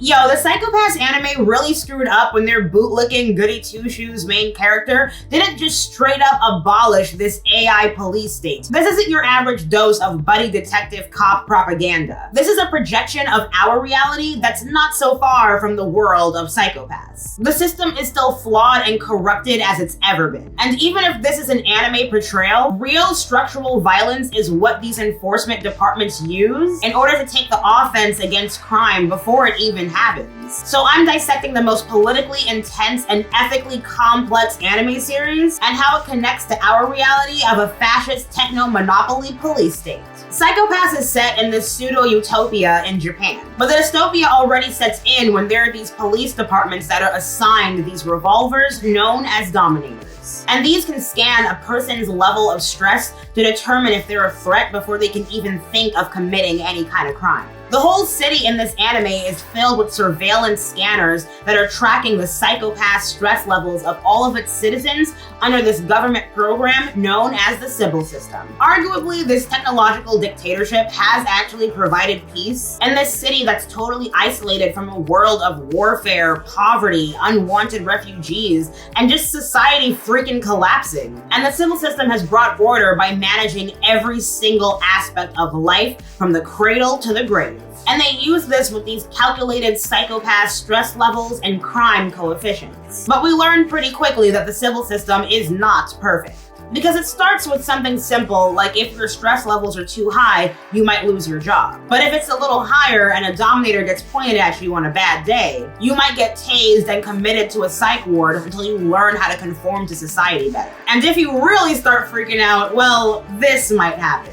Yo, the Psychopaths anime really screwed up when their bootlicking goody two-shoes main character didn't just straight up abolish this AI police state. This isn't your average dose of buddy detective cop propaganda. This is a projection of our reality that's not so far from the world of Psychopaths. The system is still flawed and corrupted as it's ever been. And even if this is an anime portrayal, real structural violence is what these enforcement departments use in order to take the offense against crime before it even happens. So I'm dissecting the most politically intense and ethically complex anime series and how it connects to our reality of a fascist techno-monopoly police state. Psychopaths is set in this pseudo-utopia in Japan, but the dystopia already sets in when there are these police departments that are assigned these revolvers known as dominators. And these can scan a person's level of stress to determine if they're a threat before they can even think of committing any kind of crime. The whole city in this anime is filled with surveillance scanners that are tracking the psychopath stress levels of all of its citizens under this government program known as the Sybil system. Arguably, this technological dictatorship has actually provided peace in this city that's totally isolated from a world of warfare, poverty, unwanted refugees, and just society freaking collapsing. And the Sybil system has brought order by managing every single aspect of life from the cradle to the grave. And they use this with these calculated psychopath stress levels and crime coefficients. But we learned pretty quickly that the Sybil system is not perfect. Because it starts with something simple, like if your stress levels are too high, you might lose your job. But if it's a little higher and a dominator gets pointed at you on a bad day, you might get tased and committed to a psych ward until you learn how to conform to society better. And if you really start freaking out, well, this might happen.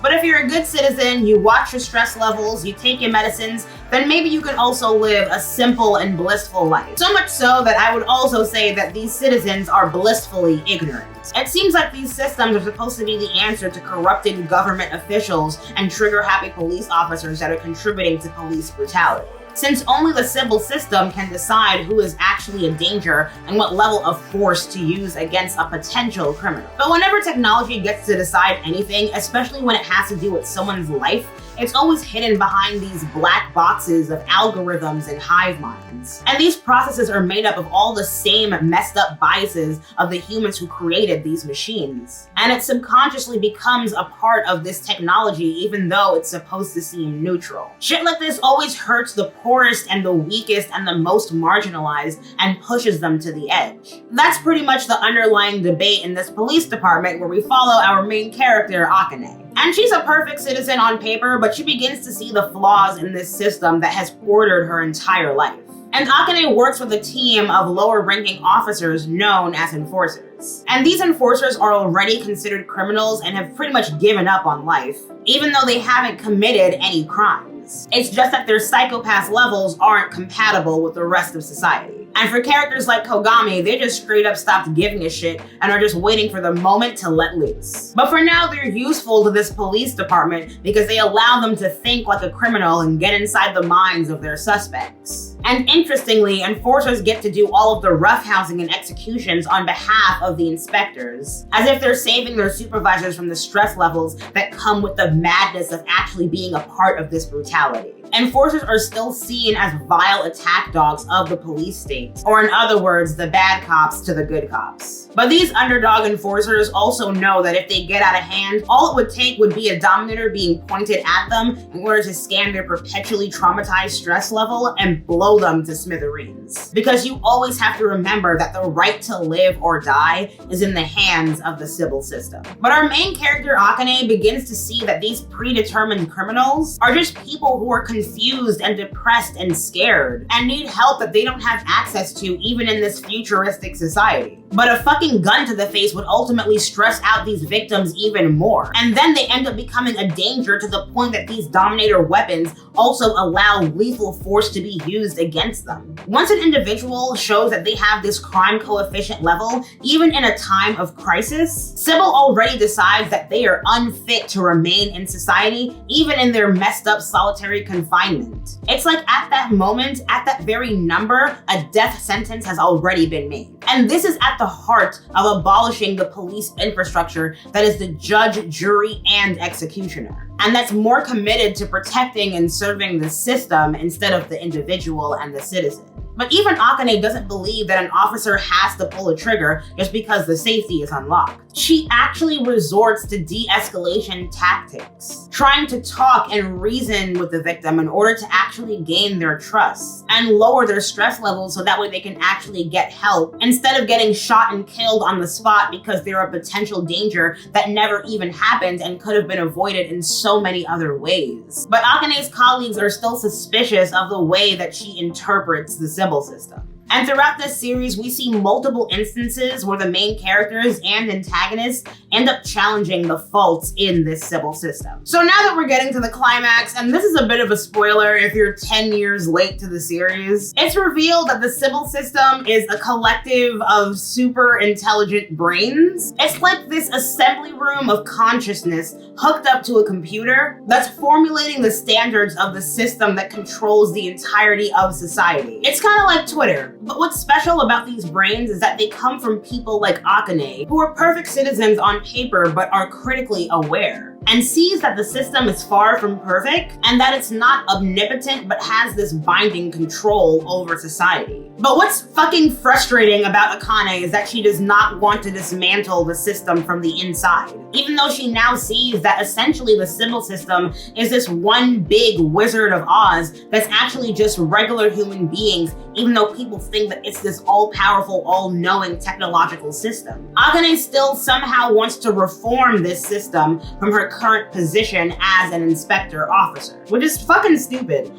But if you're a good citizen, you watch your stress levels, you take your medicines, then maybe you can also live a simple and blissful life. So much so that I would also say that these citizens are blissfully ignorant. It seems like these systems are supposed to be the answer to corrupted government officials and trigger-happy police officers that are contributing to police brutality. Since only the Sybil system can decide who is actually a danger and what level of force to use against a potential criminal. But whenever technology gets to decide anything, especially when it has to do with someone's life, it's always hidden behind these black boxes of algorithms and hive minds. And these processes are made up of all the same messed up biases of the humans who created these machines. And it subconsciously becomes a part of this technology even though it's supposed to seem neutral. Shit like this always hurts the poorest and the weakest and the most marginalized and pushes them to the edge. That's pretty much the underlying debate in this police department where we follow our main character, Akane. And she's a perfect citizen on paper, but she begins to see the flaws in this system that has ordered her entire life. And Akane works with a team of lower-ranking officers known as enforcers. And these enforcers are already considered criminals and have pretty much given up on life, even though they haven't committed any crimes. It's just that their psychopath levels aren't compatible with the rest of society. And for characters like Kogami, they just straight up stopped giving a shit and are just waiting for the moment to let loose. But for now, they're useful to this police department because they allow them to think like a criminal and get inside the minds of their suspects. And interestingly, enforcers get to do all of the roughhousing and executions on behalf of the inspectors, as if they're saving their supervisors from the stress levels that come with the madness of actually being a part of this brutality. Enforcers are still seen as vile attack dogs of the police state, or in other words, the bad cops to the good cops. But these underdog enforcers also know that if they get out of hand, all it would take would be a dominator being pointed at them in order to scan their perpetually traumatized stress level and blow them to smithereens. Because you always have to remember that the right to live or die is in the hands of the Sybil system. But our main character, Akane, begins to see that these predetermined criminals are just people who are confused and depressed and scared and need help that they don't have access to even in this futuristic society. But a fucking gun to the face would ultimately stress out these victims even more. And then they end up becoming a danger to the point that these dominator weapons also allow lethal force to be used against them. Once an individual shows that they have this crime coefficient level, even in a time of crisis, Sybil already decides that they are unfit to remain in society, even in their messed up solitary confinement. It's like at that moment, at that very number, a death sentence has already been made. And this is at the heart of abolishing the police infrastructure that is the judge, jury, and executioner. And that's more committed to protecting and serving the system instead of the individual and the citizen. But even Akane doesn't believe that an officer has to pull a trigger just because the safety is unlocked. She actually resorts to de-escalation tactics, trying to talk and reason with the victim in order to actually gain their trust and lower their stress levels so that way they can actually get help instead of getting shot and killed on the spot because they're a potential danger that never even happened and could have been avoided in so many other ways. But Akane's colleagues are still suspicious of the way that she interprets the Sybil system. And throughout this series, we see multiple instances where the main characters and antagonists end up challenging the faults in this Sybil system. So now that we're getting to the climax, and this is a bit of a spoiler if you're 10 years late to the series, it's revealed that the Sybil system is a collective of super intelligent brains. It's like this assembly room of consciousness hooked up to a computer that's formulating the standards of the system that controls the entirety of society. It's kind of like Twitter. But what's special about these brains is that they come from people like Akane, who are perfect citizens on paper but are critically aware, and sees that the system is far from perfect and that it's not omnipotent but has this binding control over society. But what's fucking frustrating about Akane is that she does not want to dismantle the system from the inside, even though she now sees that essentially the Sybil system is this one big Wizard of Oz that's actually just regular human beings, even though people think that it's this all-powerful, all-knowing technological system. Akane still somehow wants to reform this system from her current position as an inspector officer, which is fucking stupid.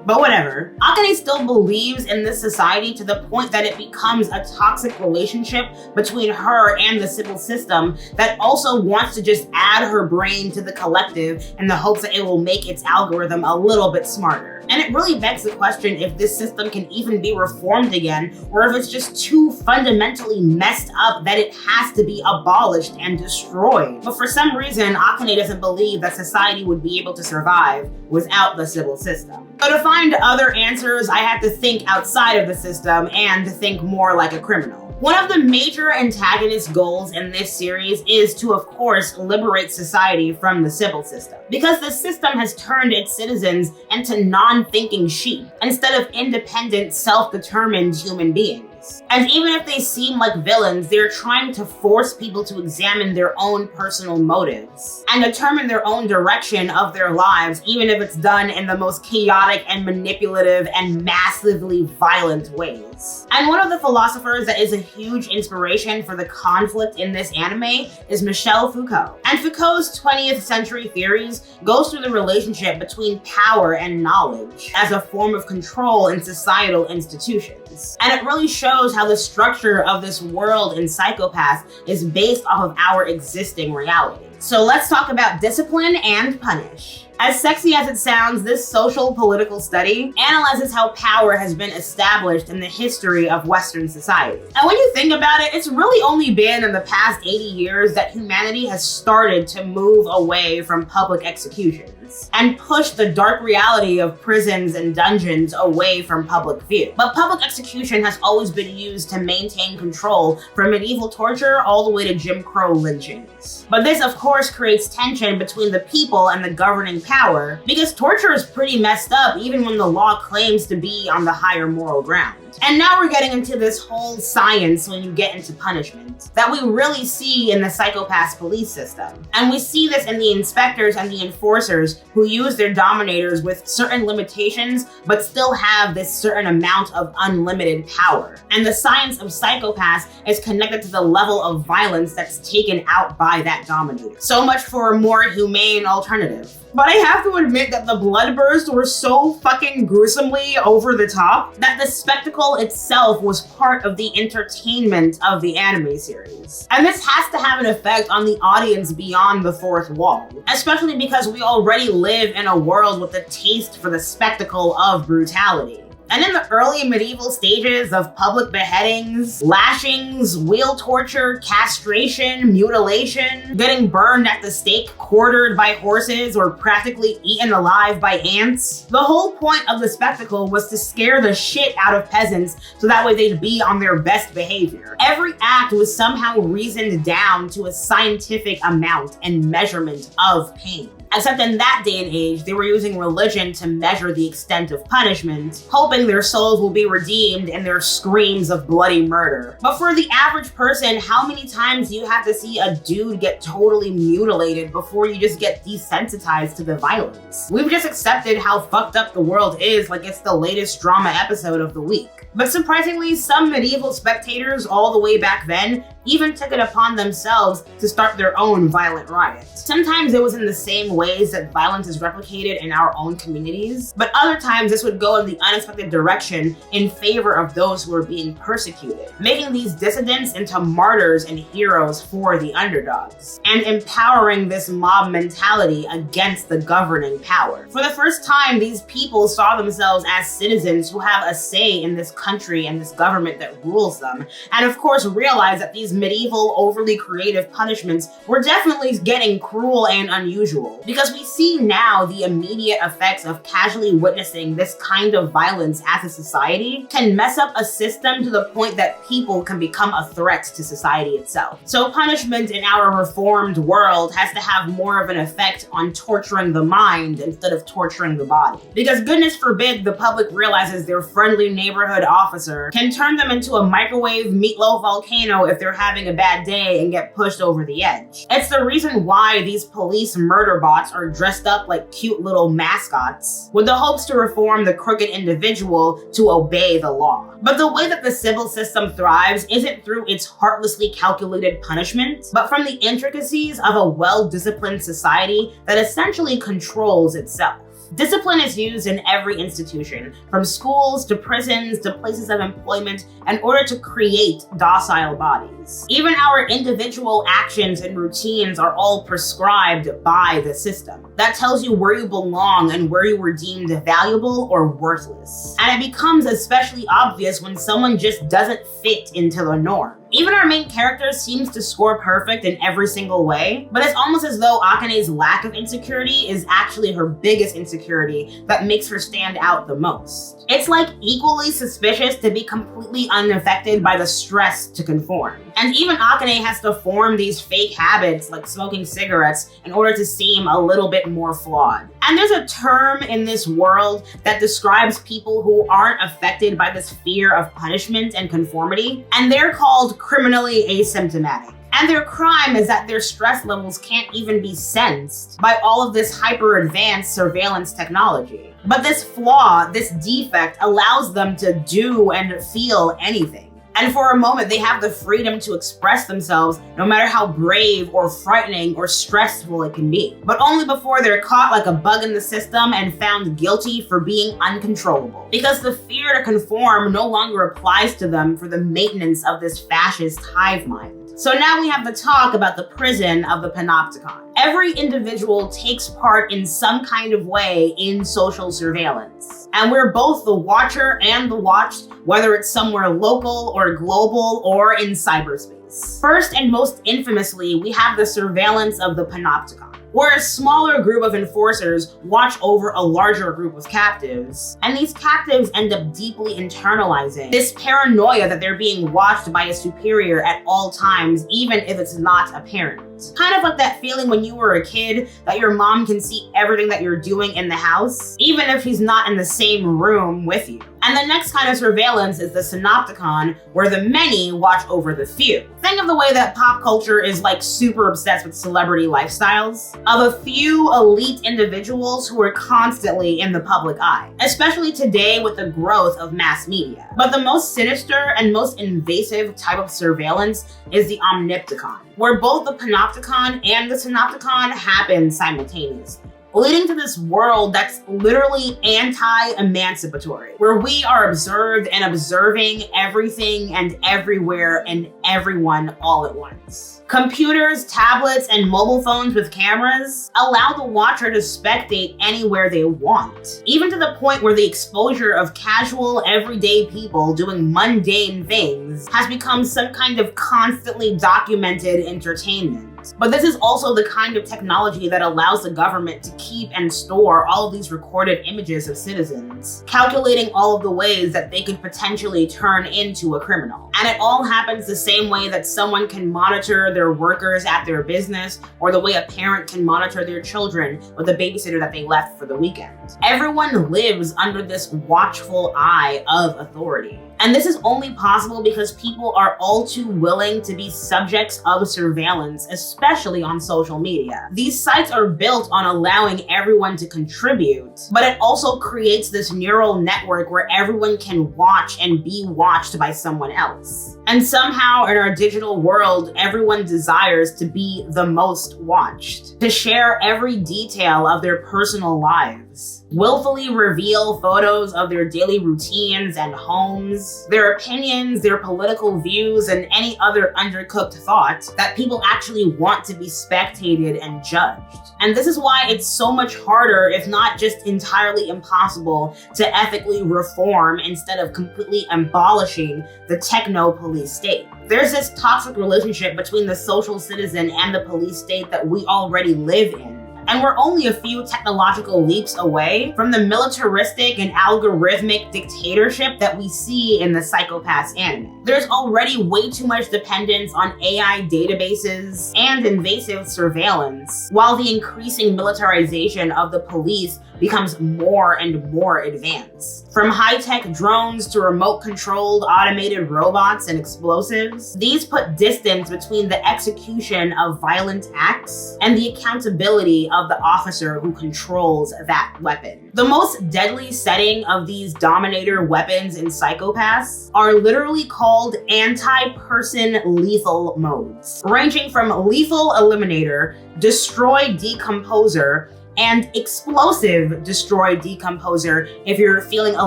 But whatever. Akane still believes in this society to the point that it becomes a toxic relationship between her and the Sybil system that also wants to just add her brain to the collective in the hopes that it will make its algorithm a little bit smarter. And it really begs the question if this system can even be reformed again, or if it's just too fundamentally messed up that it has to be abolished and destroyed. But for some reason, Akane doesn't believe that society would be able to survive without the Sybil system. So to find other answers, I had to think outside of the system and to think more like a criminal. One of the major antagonist goals in this series is to, of course, liberate society from the Sybil system, because the system has turned its citizens into non-thinking sheep instead of independent, self-determined human beings. And even if they seem like villains, they're trying to force people to examine their own personal motives and determine their own direction of their lives, even if it's done in the most chaotic and manipulative and massively violent ways. And one of the philosophers that is a huge inspiration for the conflict in this anime is Michel Foucault. And Foucault's 20th century theories goes through the relationship between power and knowledge as a form of control in societal institutions. And it really shows how the structure of this world in Psycho-Pass is based off of our existing reality. So let's talk about discipline and punish. As sexy as it sounds, this social political study analyzes how power has been established in the history of Western society. And when you think about it, it's really only been in the past 80 years that humanity has started to move away from public executions and push the dark reality of prisons and dungeons away from public view. But public execution has always been used to maintain control, from medieval torture all the way to Jim Crow lynchings. But this, of course, creates tension between the people and the governing power, because torture is pretty messed up even when the law claims to be on the higher moral ground. And now we're getting into this whole science when you get into punishment that we really see in the Psycho-Pass police system. And we see this in the inspectors and the enforcers who use their dominators with certain limitations but still have this certain amount of unlimited power. And the science of Psycho-Pass is connected to the level of violence that's taken out by that dominator. So much for a more humane alternative. But I have to admit that the bloodbursts were so fucking gruesomely over the top that the spectacle spectacle itself was part of the entertainment of the anime series. And this has to have an effect on the audience beyond the fourth wall, especially because we already live in a world with a taste for the spectacle of brutality. And in the early medieval stages of public beheadings, lashings, wheel torture, castration, mutilation, getting burned at the stake, quartered by horses, or practically eaten alive by ants, the whole point of the spectacle was to scare the shit out of peasants so that way they'd be on their best behavior. Every act was somehow reasoned down to a scientific amount and measurement of pain. Except in that day and age, they were using religion to measure the extent of punishment, hoping their souls will be redeemed in their screams of bloody murder. But for the average person, how many times do you have to see a dude get totally mutilated before you just get desensitized to the violence? We've just accepted how fucked up the world is like it's the latest drama episode of the week. But surprisingly, some medieval spectators all the way back then even took it upon themselves to start their own violent riots. Sometimes it was in the same ways that violence is replicated in our own communities, but other times this would go in the unexpected direction in favor of those who are being persecuted, making these dissidents into martyrs and heroes for the underdogs, and empowering this mob mentality against the governing power. For the first time, these people saw themselves as citizens who have a say in this country and this government that rules them, and of course realized that these medieval, overly creative punishments were definitely getting cruel and unusual, because we see now the immediate effects of casually witnessing this kind of violence as a society can mess up a system to the point that people can become a threat to society itself. So punishment in our reformed world has to have more of an effect on torturing the mind instead of torturing the body. Because goodness forbid the public realizes their friendly neighborhood officer can turn them into a microwave meatloaf volcano if they're having a bad day and get pushed over the edge. It's the reason why these police murder bots are dressed up like cute little mascots, with the hopes to reform the crooked individual to obey the law. But the way that the Sybil system thrives isn't through its heartlessly calculated punishment, but from the intricacies of a well-disciplined society that essentially controls itself. Discipline is used in every institution, from schools to prisons to places of employment, in order to create docile bodies. Even our individual actions and routines are all prescribed by the system. That tells you where you belong and where you were deemed valuable or worthless. And it becomes especially obvious when someone just doesn't fit into the norm. Even our main character seems to score perfect in every single way, but it's almost as though Akane's lack of insecurity is actually her biggest insecurity that makes her stand out the most. It's like equally suspicious to be completely unaffected by the stress to conform. And even Akane has to form these fake habits like smoking cigarettes in order to seem a little bit more flawed. And there's a term in this world that describes people who aren't affected by this fear of punishment and conformity, and they're called criminally asymptomatic. And their crime is that their stress levels can't even be sensed by all of this hyper-advanced surveillance technology. But this flaw, this defect, allows them to do and feel anything. And for a moment, they have the freedom to express themselves no matter how brave or frightening or stressful it can be. But only before they're caught like a bug in the system and found guilty for being uncontrollable. Because the fear to conform no longer applies to them for the maintenance of this fascist hive mind. So now we have the talk about the prison of the Panopticon. Every individual takes part in some kind of way in social surveillance. And we're both the watcher and the watched, whether it's somewhere local or global or in cyberspace. First and most infamously, we have the surveillance of the Panopticon, where a smaller group of enforcers watch over a larger group of captives, and these captives end up deeply internalizing this paranoia that they're being watched by a superior at all times, even if it's not apparent. Kind of like that feeling when you were a kid that your mom can see everything that you're doing in the house, even if she's not in the same room with you. And the next kind of surveillance is the Synopticon, where the many watch over the few. Think of the way that pop culture is like super obsessed with celebrity lifestyles, of a few elite individuals who are constantly in the public eye, especially today with the growth of mass media. But the most sinister and most invasive type of surveillance is the Omnipticon, where both the Panopticon and the Synopticon happen simultaneously. leading to this world that's literally anti-emancipatory, where we are observed and observing everything and everywhere and everyone all at once. Computers, tablets, and mobile phones with cameras allow the watcher to spectate anywhere they want, even to the point where the exposure of casual, everyday people doing mundane things has become some kind of constantly documented entertainment. But this is also the kind of technology that allows the government to keep and store all of these recorded images of citizens, calculating all of the ways that they could potentially turn into a criminal. And it all happens the same way that someone can monitor their workers at their business, or the way a parent can monitor their children with a babysitter that they left for the weekend. Everyone lives under this watchful eye of authority. And this is only possible because people are all too willing to be subjects of surveillance, especially on social media. These sites are built on allowing everyone to contribute, but it also creates this neural network where everyone can watch and be watched by someone else. And somehow in our digital world, everyone desires to be the most watched, to share every detail of their personal lives, willfully reveal photos of their daily routines and homes, their opinions, their political views, and any other undercooked thought that people actually want to be spectated and judged. And this is why it's so much harder, if not just entirely impossible, to ethically reform instead of completely abolishing the techno-police state. There's this toxic relationship between the social citizen and the police state that we already live in. And we're only a few technological leaps away from the militaristic and algorithmic dictatorship that we see in the Psycho-Pass anime. There's already way too much dependence on AI databases and invasive surveillance, while the increasing militarization of the police becomes more and more advanced. From high-tech drones to remote-controlled automated robots and explosives, these put distance between the execution of violent acts and the accountability of the officer who controls that weapon. The most deadly setting of these Dominator weapons in Psycho-Pass are literally called anti-person lethal modes, ranging from Lethal Eliminator, Destroy Decomposer, and Explosive Destroy Decomposer if you're feeling a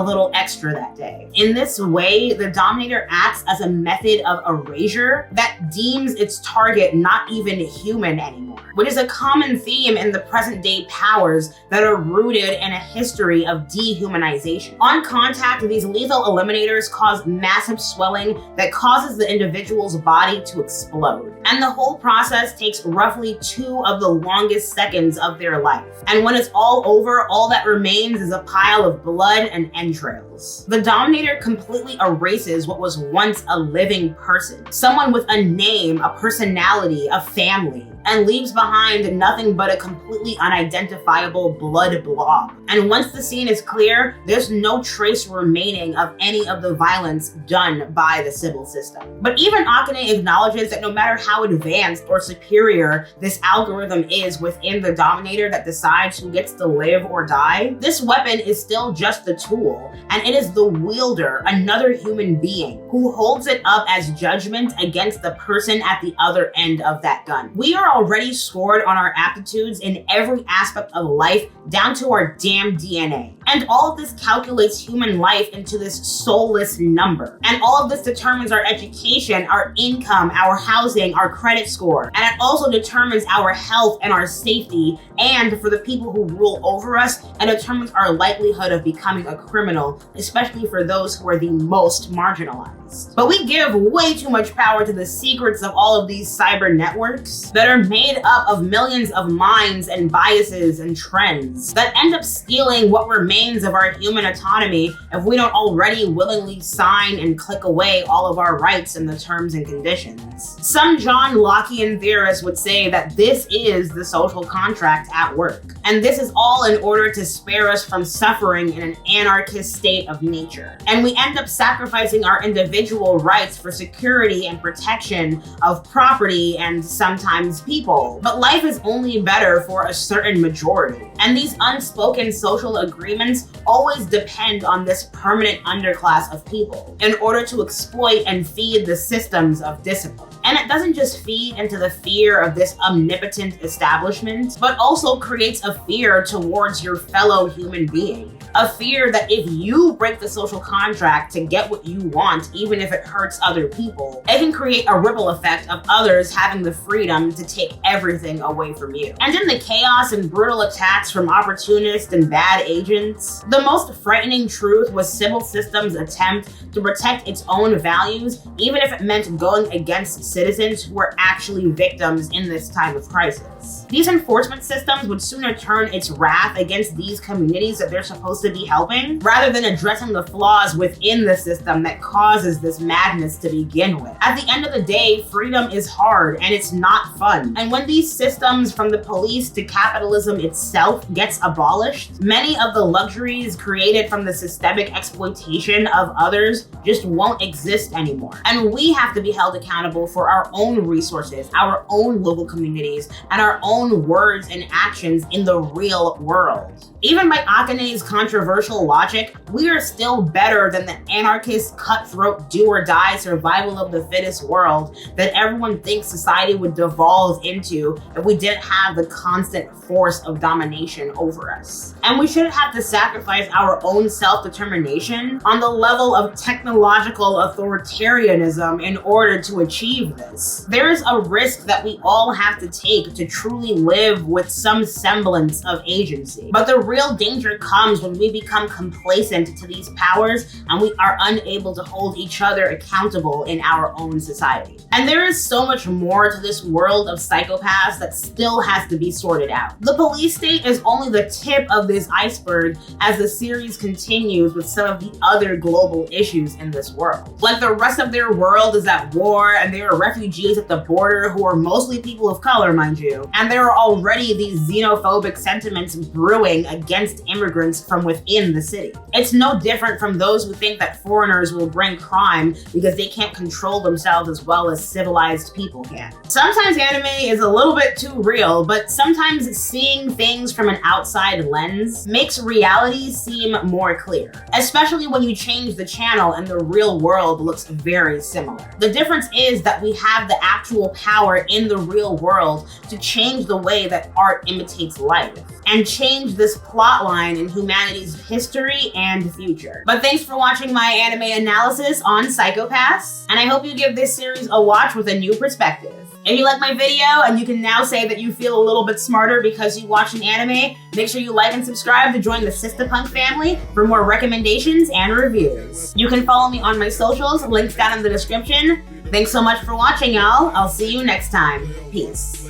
little extra that day. In this way, the Dominator acts as a method of erasure that deems its target not even human anymore, which is a common theme in the present day powers that are rooted in a history of dehumanization. On contact, these lethal eliminators cause massive swelling that causes the individual's body to explode. And the whole process takes roughly 2 of the longest seconds of their life. And when it's all over, all that remains is a pile of blood and entrails. The Dominator completely erases what was once a living person, someone with a name, a personality, a family, and leaves behind nothing but a completely unidentifiable blood blob. And once the scene is clear, there's no trace remaining of any of the violence done by the Sybil system. But even Akane acknowledges that no matter how advanced or superior this algorithm is within the Dominator that decides who gets to live or die, this weapon is still just the tool, and it is the wielder, another human being, who holds it up as judgment against the person at the other end of that gun. We are already scored on our aptitudes in every aspect of life, down to our damn DNA. And all of this calculates human life into this soulless number. And all of this determines our education, our income, our housing, our credit score. And it also determines our health and our safety, and for the people who rule over us, and determines our likelihood of becoming a criminal, especially for those who are the most marginalized. But we give way too much power to the secrets of all of these cyber networks that are made up of millions of minds and biases and trends that end up stealing what remains of our human autonomy if we don't already willingly sign and click away all of our rights in the terms and conditions. Some John Lockean theorists would say that this is the social contract at work. And this is all in order to spare us from suffering in an anarchist state of nature. And we end up sacrificing our individual rights for security and protection of property and sometimes people. But life is only better for a certain majority. And these unspoken social agreements always depend on this permanent underclass of people in order to exploit and feed the systems of discipline. And it doesn't just feed into the fear of this omnipotent establishment, but also creates a fear towards your fellow human being. A fear that if you break the social contract to get what you want, even if it hurts other people, it can create a ripple effect of others having the freedom to take everything away from you. And in the chaos and brutal attacks from opportunists and bad agents, the most frightening truth was Sybil System's attempt to protect its own values, even if it meant going against citizens who were actually victims in this time of crisis. These enforcement systems would sooner turn its wrath against these communities that they're supposed to be helping, rather than addressing the flaws within the system that causes this madness to begin with. At the end of the day, freedom is hard and it's not fun. And when these systems, from the police to capitalism itself, gets abolished, many of the luxuries created from the systemic exploitation of others just won't exist anymore. And we have to be held accountable for our own resources, our own local communities, and our own words and actions in the real world. Even by Akane's controversial logic, we are still better than the anarchist, cutthroat, do-or-die survival of the fittest world that everyone thinks society would devolve into if we didn't have the constant force of domination over us. And we shouldn't have to sacrifice our own self-determination on the level of technological authoritarianism in order to achieve this. There is a risk that we all have to take to truly live with some semblance of agency. But the real danger comes when we become complacent to these powers and we are unable to hold each other accountable in our own society. And there is so much more to this world of psychopaths that still has to be sorted out. The police state is only the tip of this iceberg as the series continues with some of the other global issues in this world. Like, the rest of their world is at war and there are refugees at the border who are mostly people of color, mind you. And there are already these xenophobic sentiments brewing against immigrants from within the city. It's no different from those who think that foreigners will bring crime because they can't control themselves as well as civilized people can. Sometimes anime is a little bit too real, but sometimes seeing things from an outside lens makes reality seem more clear, especially when you change the channel and the real world looks very similar. The difference is that we have the actual power in the real world to change the way that art imitates life and change this plot line in humanity's history and future. But thanks for watching my anime analysis on psychopaths, and I hope you give this series a watch with a new perspective. If you like my video and you can now say that you feel a little bit smarter because you watched an anime, make sure you like and subscribe to join the Systapunk family for more recommendations and reviews. You can follow me on my socials, links down in the description. Thanks so much for watching, y'all. I'll see you next time. Peace.